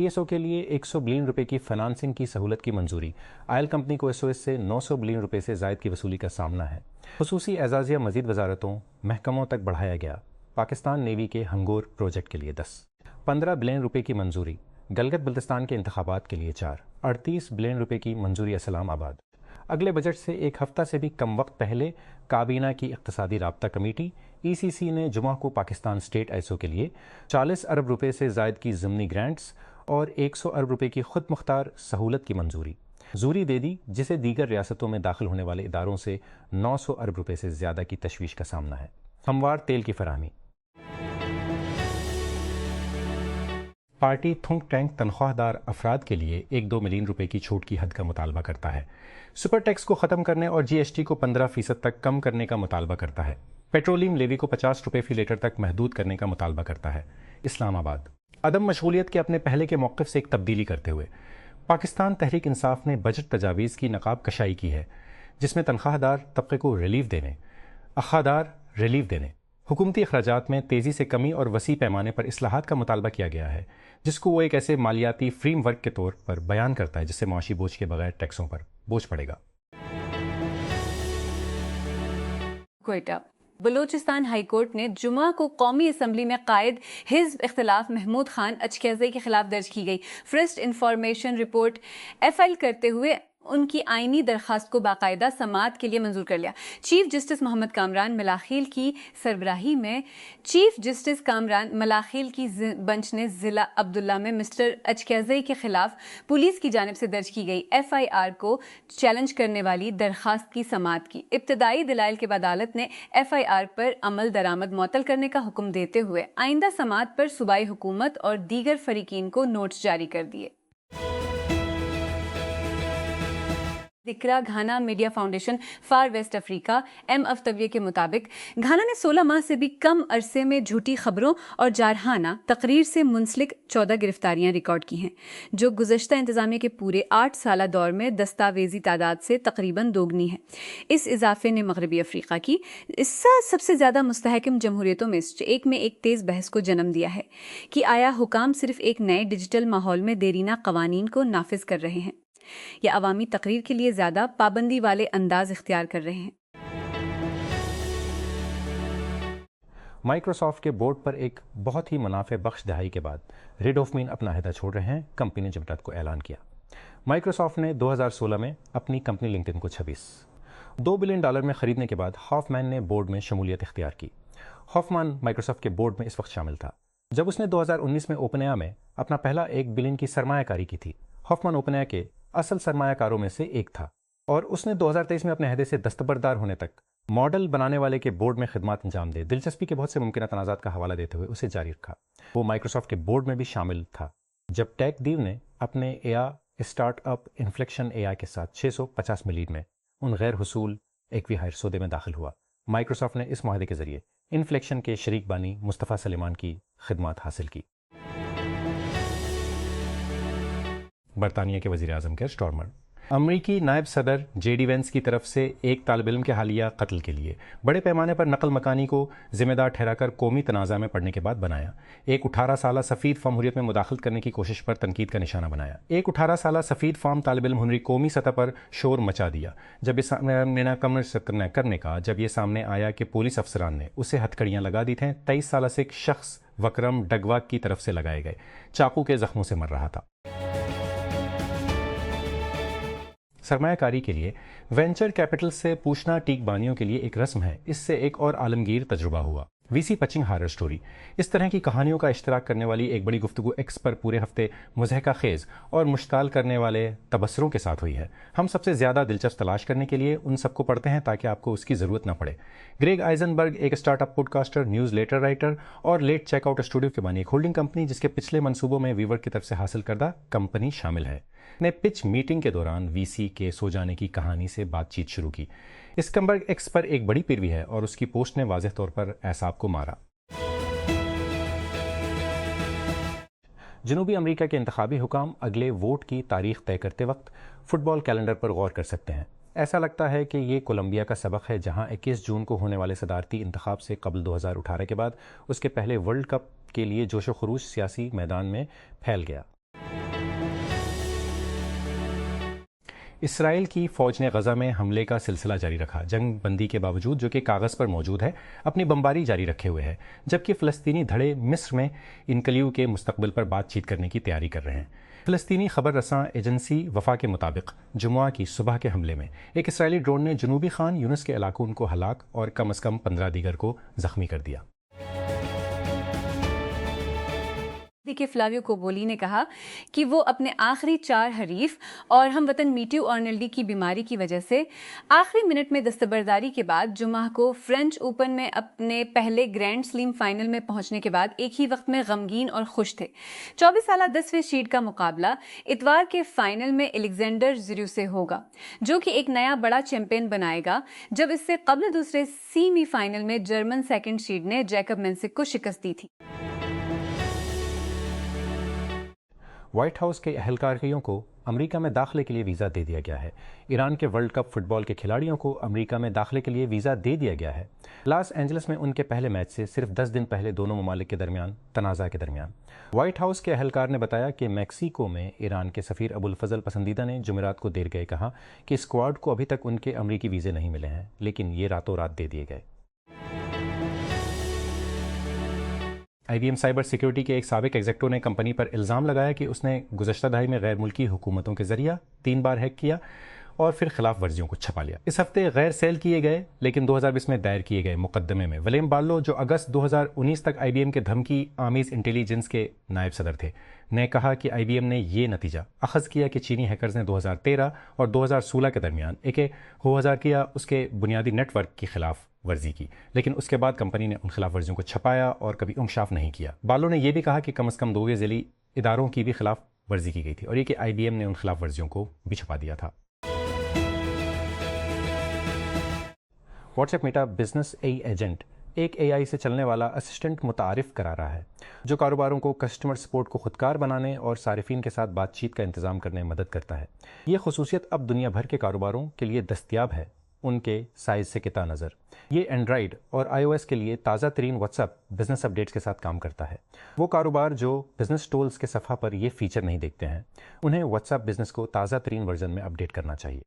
IPSO کے لیے 100 billion روپے کی فنانسنگ کی سہولت کی منظوری۔ آئل کمپنی کو SOS سے 900 بلین روپے سے زائد کی وصولی کا سامنا ہے۔ خصوصی اعزازیہ مزید وزارتوں محکموں تک بڑھایا گیا۔ پاکستان نیوی کے ہنگور پروجیکٹ کے لیے 15 بلین روپے کی منظوری۔ گلگت بلتستان کے انتخابات کے لیے 38 بلین روپے کی منظوری اسلام آباد۔ اگلے بجٹ سے ایک ہفتہ سے بھی کم وقت پہلے کابینہ کی اقتصادی رابطہ کمیٹی ECC نے جمعہ کو پاکستان اسٹیٹ ISO کے لیے 40 ارب روپے سے زائد کی ضمنی گرانٹس اور 100 ارب روپے کی خود مختار سہولت کی منظوری دے دی، جسے دیگر ریاستوں میں داخل ہونے والے اداروں سے 900 ارب روپے سے زیادہ کی تشویش کا سامنا ہے۔ ہموار تیل کی فراہمی۔ پارٹی تھنک ٹینک تنخواہ دار افراد کے لیے 1-2 ملین روپے کی چھوٹ کی حد کا مطالبہ کرتا ہے۔ سپر ٹیکس کو ختم کرنے اور GST کو 15% تک کم کرنے کا مطالبہ کرتا ہے۔ پیٹرولیم لیوی کو 50 روپے فی لیٹر تک محدود کرنے کا مطالبہ کرتا ہے۔ اسلام آباد۔ عدم مشغولیت کے اپنے پہلے کے موقف سے ایک تبدیلی کرتے ہوئے پاکستان تحریک انصاف نے بجٹ تجاویز کی نقاب کشائی کی ہے، جس میں تنخواہ دار طبقے کو اخادار ریلیف دینے، حکومتی اخراجات میں تیزی سے کمی اور وسیع پیمانے پر اصلاحات کا مطالبہ کیا گیا ہے، جس کو وہ ایک ایسے مالیاتی فریم ورک کے طور پر بیان کرتا ہے جس سے معاشی بوجھ کے بغیر ٹیکسوں پر بوجھ پڑے گا۔ کوئٹہ۔ بلوچستان ہائی کورٹ نے جمعہ کو قومی اسمبلی میں قائد حزب اختلاف محمود خان اچکیزئی کے خلاف درج کی گئی فرسٹ انفارمیشن رپورٹ FL کرتے ہوئے ان کی آئینی درخواست کو باقاعدہ سماعت کے لیے منظور کر لیا۔ چیف جسٹس محمد کامران ملاخیل کی سربراہی میں چیف جسٹس کامران ملاخیل کی بنچ نے ضلع عبداللہ میں مسٹر اچکیزئی کے خلاف پولیس کی جانب سے درج کی گئی FIR کو چیلنج کرنے والی درخواست کی سماعت کی۔ ابتدائی دلائل کے بعد عدالت نے FIR پر عمل درآمد معطل کرنے کا حکم دیتے ہوئے آئندہ سماعت پر صوبائی حکومت اور دیگر فریقین کو نوٹس جاری کر دیے۔ ذکرہ Ghana media foundation for West Africa MFW کے مطابق گھانا نے 16 ماہ سے بھی کم عرصے میں جھوٹی خبروں اور جارحانہ تقریر سے منسلک 14 گرفتاریاں ریکارڈ کی ہیں، جو گزشتہ انتظامیہ کے پورے 8 سالہ دور میں دستاویزی تعداد سے تقریباً دوگنی ہے۔ اس اضافے نے مغربی افریقہ کی سب سے زیادہ مستحکم جمہوریتوں میں سے ایک تیز بحث کو جنم دیا ہے کہ آیا حکام صرف ایک نئے ڈیجیٹل ماحول میں دیرینہ قوانین کو نافذ کر رہے ہیں یا عوامی تقریر کے لیے زیادہ پابندی والے انداز اختیار کر رہے ہیں۔ مائیکروسافٹ کے بورڈ پر ایک بہت ہی منافع بخش دہائی کے بعد ریڈ ہوفمین اپنا عہدہ چھوڑ رہے ہیں، کمپنی نے جب رات کو اعلان کیا۔ مائیکروسافٹ نے 2016 میں اپنی کمپنی لنکڈ ان کو $2 بلین میں خریدنے کے بعد ہافمین نے بورڈ میں شمولیت اختیار کی۔ ہافمان مائیکروسافٹ کے بورڈ میں اس وقت شامل تھا جب اس نے 2019 میں اوپن اے میں اپنا پہلا 1 بلین کی سرمایہ کاری کی تھی۔ ہافمان اوپن اے کے اصل سرمایہ کاروں میں سے ایک تھا اور اس نے 2023 میں اپنے عہدے سے دستبردار ہونے تک ماڈل بنانے والے کے بورڈ میں خدمات انجام دے دلچسپی کے بہت سے ممکنہ تنازعات کا حوالہ دیتے ہوئے اسے جاری رکھا۔ وہ مائیکروسافٹ کے بورڈ میں بھی شامل تھا جب ٹیک دیو نے اپنے اسٹارٹ اپ انفلیکشن AI کے ساتھ 650 ملین میں ان غیر حصول ایکوی ہائر سودے میں داخل ہوا۔ مائیکروسافٹ نے اس معاہدے کے ذریعے انفلیکشن کے شریک بانی مصطفیٰ سلیمان کی خدمات حاصل کی۔ برطانیہ کے وزیر اعظم کیئر سٹارمر۔ امریکی نائب صدر JD وینس کی طرف سے ایک طالب علم کے حالیہ قتل کے لیے بڑے پیمانے پر نقل مکانی کو ذمہ دار ٹھہرا کر قومی تنازع میں پڑنے کے بعد بنایا۔ ایک 18 سالہ سفید فام حریت میں مداخلت کرنے کی کوشش پر تنقید کا نشانہ بنایا۔ ایک 18 سالہ سفید فام طالب علم ہنری قومی سطح پر شور مچا دیا جب یہ سامنے آیا کہ پولیس افسران نے اسے ہتھکڑیاں لگا دی تھیں۔ 23 سالہ سے ایک شخص وکرم ڈگواک کی طرف سے لگائے گئے چاقو کے زخموں سے مر رہا تھا۔ سرمایہ کاری کے لیے وینچر کیپٹل سے پوچھنا ٹیک بانیوں کے لیے ایک رسم ہے۔ اس سے ایک اور عالمگیر تجربہ ہوا۔ VC pitching horror story. اس طرح کی کہانیوں کا اشتراک کرنے والی ایک بڑی گفتگو ایکس پر پورے ہفتے مضحکہ خیز اور مشتعل کرنے والے تبصروں کے ساتھ ہوئی ہے۔ ہم سب سے زیادہ دلچسپ تلاش کرنے کے لیے ان سب کو پڑھتے ہیں تاکہ آپ کو اس کی ضرورت نہ پڑے۔ گریگ آئزنبرگ ایک startup podcaster, newsletter writer اور لیٹ چیک آؤٹ اسٹوڈیو کے بانی ایک ہولڈنگ کمپنی جس کے پچھلے منصوبوں میں ویور کی طرف سے حاصل کردہ کمپنی شامل ہے، نے پچ میٹنگ کے دوران VC کے سو جانے کی کہانی سے بات چیت شروع کی۔ اسکمبرگ ایکس پر ایک بڑی پیروی ہے اور اس کی پوسٹ نے واضح طور پر اعصاب کو مارا۔ جنوبی امریکہ کے انتخابی حکام اگلے ووٹ کی تاریخ طے کرتے وقت فٹ بال کیلنڈر پر غور کر سکتے ہیں۔ ایسا لگتا ہے کہ یہ کولمبیا کا سبق ہے، جہاں 21 جون کو ہونے والے صدارتی انتخاب سے قبل 2018 کے بعد اس کے پہلے ورلڈ کپ کے لیے جوش و خروش سیاسی میدان میں پھیل گیا۔ اسرائیل کی فوج نے غزہ میں حملے کا سلسلہ جاری رکھا، جنگ بندی کے باوجود جو کہ کاغذ پر موجود ہے اپنی بمباری جاری رکھے ہوئے ہے، جبکہ فلسطینی دھڑے مصر میں انکلیو کے مستقبل پر بات چیت کرنے کی تیاری کر رہے ہیں۔ فلسطینی خبر رساں ایجنسی وفا کے مطابق جمعہ کی صبح کے حملے میں ایک اسرائیلی ڈرون نے جنوبی خان یونس کے علاقوں کو ہلاک اور کم از کم 15 دیگر کو زخمی کر دیا۔ کہ فلاویو کوبولی نے کہا کہ وہ اپنے آخری 4 حریف اور ہم وطن میٹیو آرنلڈی کی بیماری کی وجہ سے آخری منٹ میں دستبرداری کے بعد جمعہ کو فرنچ اوپن میں اپنے پہلے گرینڈ سلیم فائنل میں پہنچنے کے بعد ایک ہی وقت میں غمگین اور خوش تھے۔ 24 سالہ 10ویں سیڈ کا مقابلہ اتوار کے فائنل میں الیگزینڈر زیریو سے ہوگا، جو کہ ایک نیا بڑا چیمپئن بنائے گا، جب اس سے قبل دوسرے سیمی فائنل میں جرمن سیکنڈ سیڈ نے جیکب مینسک کو شکست دی تھی۔ وائٹ ہاؤس کے اہلکاریوں کو امریکہ میں داخلے کے لیے ویزا دے دیا گیا ہے۔ ایران کے ورلڈ کپ فٹ بال کے کھلاڑیوں کو امریکہ میں داخلے کے لیے ویزا دے دیا گیا ہے۔ لاس اینجلس میں ان کے پہلے میچ سے صرف 10 دن پہلے دونوں ممالک کے درمیان تنازع کے درمیان وائٹ ہاؤس کے اہلکار نے بتایا کہ میکسیکو میں ایران کے سفیر ابوالفضل پسندیدہ نے جمعرات کو دیر گئے کہا کہ اسکواڈ کو ابھی تک ان کے امریکی ویزے نہیں ملے ہیں، لیکن یہ راتوں رات دے دیے گئے۔ IBM سائبر سیکیورٹی کے ایک سابق ایگزیکٹو نے کمپنی پر الزام لگایا کہ اس نے گزشتہ دہائی میں غیر ملکی حکومتوں کے ذریعہ 3 بار ہیک کیا اور پھر خلاف ورزیوں کو چھپا لیا۔ اس ہفتے غیر سیل کیے گئے لیکن 2020 میں دائر کیے گئے مقدمے میں ولیم بارلو، جو اگست 2019 تک IBM کے دھمکی آمیز انٹیلیجنس کے نائب صدر تھے، نے کہا کہ IBM نے یہ نتیجہ اخذ کیا کہ چینی ہیکرز نے 2013 اور 2016 کے درمیان ہو ہزار کیا اس کے بنیادی نیٹ ورک کی خلاف ورزی کی، لیکن اس کے بعد کمپنی نے ان خلاف ورزیوں کو چھپایا اور کبھی انکشاف نہیں کیا۔ بارلو نے یہ بھی کہا کہ کم از کم 2 ذیلی اداروں کی بھی خلاف ورزی کی گئی تھی اور یہ کہ IBM نے ان خلاف ورزیوں کو بھی چھپا دیا تھا۔ What's app meta business agent ایک AI سے چلنے والا اسسٹنٹ متعارف کرا رہا ہے جو کاروباروں کو کسٹمر سپورٹ کو خودکار بنانے اور صارفین کے ساتھ بات چیت کا انتظام کرنے میں مدد کرتا ہے۔ یہ خصوصیت اب دنیا بھر کے کاروباروں کے لیے دستیاب ہے، ان کے سائز سے قطع نظر۔ یہ اینڈرائیڈ اور iOS کے لیے تازہ ترین واٹس ایپ بزنس اپڈیٹس کے ساتھ کام کرتا ہے۔ وہ کاروبار جو بزنس ٹولز کے صفحہ پر یہ فیچر نہیں دیکھتے ہیں، انہیں واٹس ایپ بزنس کو تازہ ترین ورژن میں اپڈیٹ کرنا چاہیے۔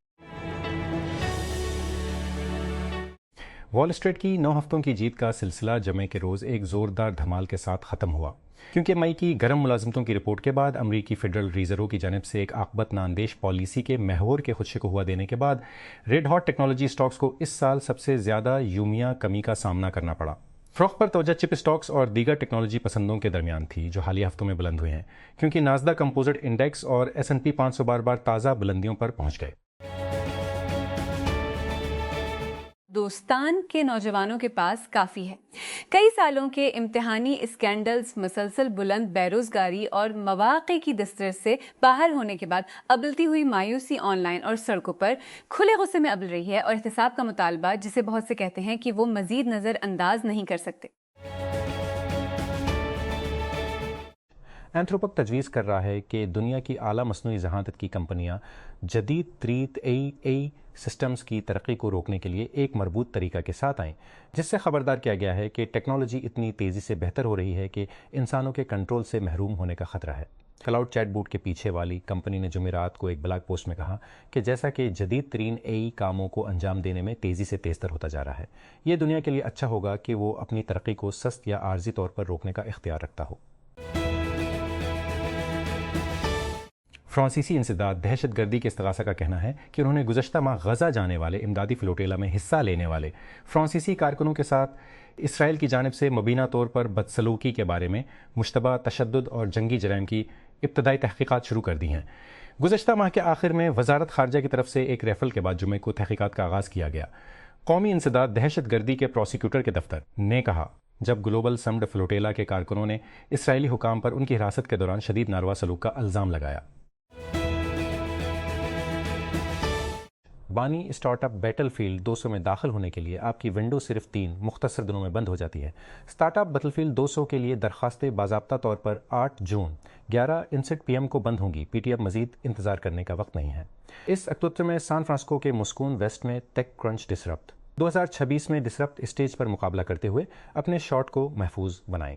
وال اسٹریٹ کی 9 ہفتوں کی جیت کا سلسلہ جمعے کے روز ایک زوردار دھمال کے ساتھ ختم ہوا، کیونکہ مئی کی گرم ملازمتوں کی رپورٹ کے بعد امریکی فیڈرل ریزرو کی جانب سے ایک عاقبت ناندیش پالیسی کے محور کے خدشے کو ہوا دینے کے بعد ریڈ ہاٹ ٹیکنالوجی سٹاکس کو اس سال سب سے زیادہ یومیہ کمی کا سامنا کرنا پڑا۔ فروخت پر توجہ چپ سٹاکس اور دیگر ٹیکنالوجی پسندوں کے درمیان تھی جو حالیہ ہفتوں میں بلند ہوئے ہیں، کیونکہ ناسدق کمپوزٹ انڈیکس اور S&P 500 بار بار تازہ بلندیوں پر پہنچ گئے۔ دوستان کے نوجوانوں کے پاس کافی ہے۔ کئی سالوں کے امتحانی اسکینڈلز، مسلسل بلند بیروزگاری اور مواقع کی دسترس سے باہر ہونے کے بعد ابلتی ہوئی مایوسی آن لائن اور سڑکوں پر کھلے غصے میں ابل رہی ہے، اور احتساب کا مطالبہ جسے بہت سے کہتے ہیں کہ وہ مزید نظر انداز نہیں کر سکتے۔ اینتھروپک تجویز کر رہا ہے کہ دنیا کی اعلیٰ مصنوعی ذہانت کی کمپنیاں جدید ترین AI سسٹمز کی ترقی کو روکنے کے لیے ایک مربوط طریقہ کے ساتھ آئیں، جس سے خبردار کیا گیا ہے کہ ٹیکنالوجی اتنی تیزی سے بہتر ہو رہی ہے کہ انسانوں کے کنٹرول سے محروم ہونے کا خطرہ ہے۔ کلاؤڈ چیٹ بوٹ کے پیچھے والی کمپنی نے جمعرات کو ایک بلاگ پوسٹ میں کہا کہ جیسا کہ جدید ترین AI کاموں کو انجام دینے میں تیزی سے تیزتر ہوتا جا رہا ہے، یہ دنیا کے لیے اچھا ہوگا کہ وہ اپنی ترقی کو سست یا عارضی طور پر روکنے کا اختیار رکھتا ہو۔ فرانسیسی انسداد دہشت گردی کے استغاثہ کا کہنا ہے کہ انہوں نے گزشتہ ماہ غزہ جانے والے امدادی فلوٹیلا میں حصہ لینے والے فرانسیسی کارکنوں کے ساتھ اسرائیل کی جانب سے مبینہ طور پر بدسلوکی کے بارے میں مشتبہ تشدد اور جنگی جرائم کی ابتدائی تحقیقات شروع کر دی ہیں۔ گزشتہ ماہ کے آخر میں وزارت خارجہ کی طرف سے ایک ریفرل کے بعد جمعے کو تحقیقات کا آغاز کیا گیا۔ قومی انسداد دہشت گردی کے پروسیکیوٹر کے دفتر نے کہا جب گلوبل سمڈ فلوٹیلا کے کارکنوں نے اسرائیلی حکام پر ان کی حراست کے دوران شدید ناروا سلوک کا الزام لگایا۔ بانی اسٹارٹ اپ بیٹل فیلڈ 200 میں داخل ہونے کے لیے آپ کی ونڈو صرف 3 مختصر دنوں میں بند ہو جاتی ہے۔ اسٹارٹ اپ بیٹل فیلڈ 200 کے لیے درخواستیں باضابطہ طور پر 8 جون 11:59 PM کو بند ہوں گی۔ PTF مزید انتظار کرنے کا وقت نہیں ہے۔ اس اکتوبر میں سان فرانسسکو کے مسکون ویسٹ میں ٹیک کرنچ ڈسرپٹ 2026 میں ڈسرپٹ اسٹیج پر مقابلہ کرتے ہوئے اپنے شاٹ کو محفوظ بنائیں۔